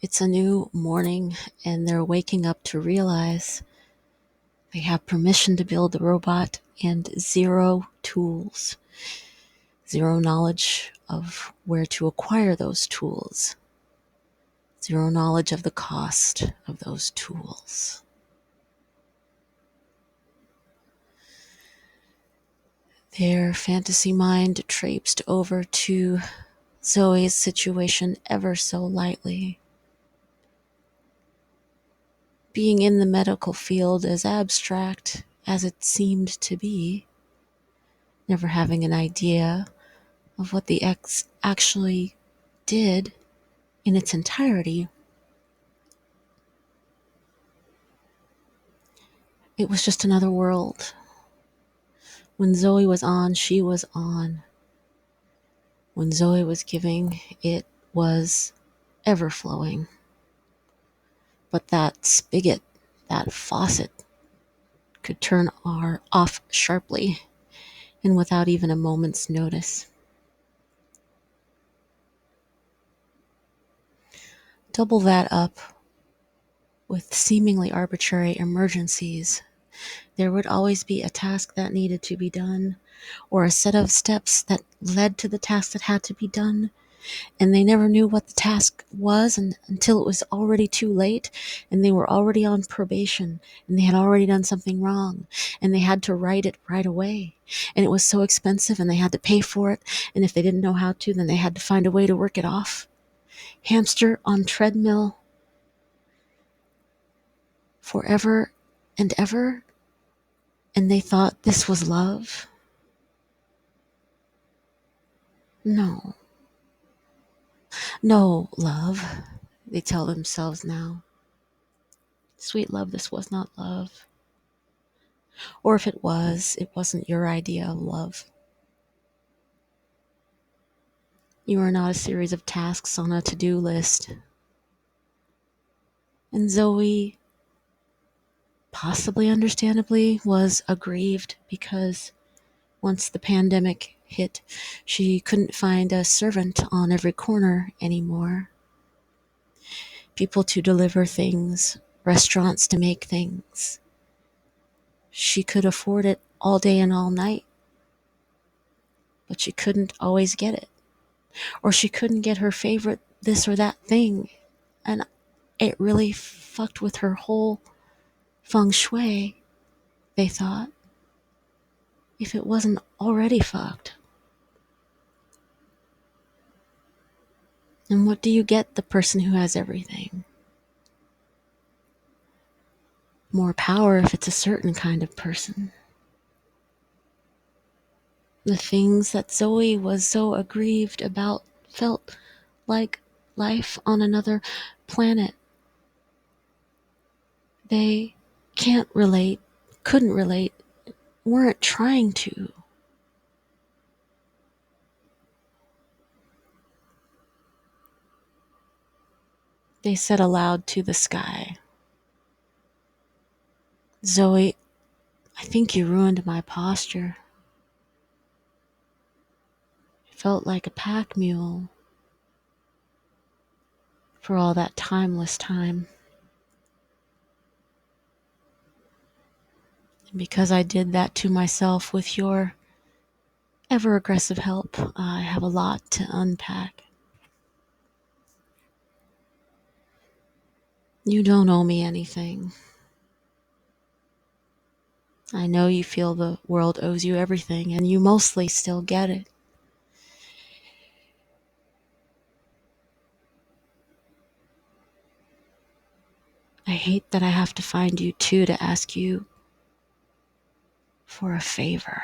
It's a new morning, and they're waking up to realize they have permission to build the robot and zero tools, zero knowledge of where to acquire those tools, zero knowledge of the cost of those tools. Their fantasy mind traipsed over to Zoe's situation ever so lightly. Being in the medical field, as abstract as it seemed to be, never having an idea of what the X actually did in its entirety, it was just another world. When Zoe was on, she was on. When Zoe was giving, it was ever flowing. But that spigot, that faucet, could turn off sharply and without even a moment's notice. Double that up with seemingly arbitrary emergencies. There would always be a task that needed to be done, or a set of steps that led to the task that had to be done, and they never knew what the task was until it was already too late, and they were already on probation, and they had already done something wrong, and they had to write it right away, and it was so expensive, and they had to pay for it, and if they didn't know how to, then they had to find a way to work it off. Hamster on treadmill forever and ever, and they thought this was love. No, love, they tell themselves now. Sweet love, this was not love. Or if it was, it wasn't your idea of love. You are not a series of tasks on a to-do list. And Zoe, possibly understandably, was aggrieved because once the pandemic hit, she couldn't find a servant on every corner anymore. People to deliver things, restaurants to make things. She could afford it all day and all night, but she couldn't always get it. Or she couldn't get her favorite this or that thing, and it really fucked with her whole feng shui, they thought, if it wasn't already fucked. And what do you get the person who has everything? More power if it's a certain kind of person. The things that Zoe was so aggrieved about felt like life on another planet. They couldn't relate, weren't trying to. They said aloud to the sky, "Zoe, I think you ruined my posture." It felt like a pack mule for all that timeless time. And because I did that to myself with your ever-aggressive help, I have a lot to unpack. You don't owe me anything. I know you feel the world owes you everything, and you mostly still get it. I hate that I have to find you too to ask you for a favor.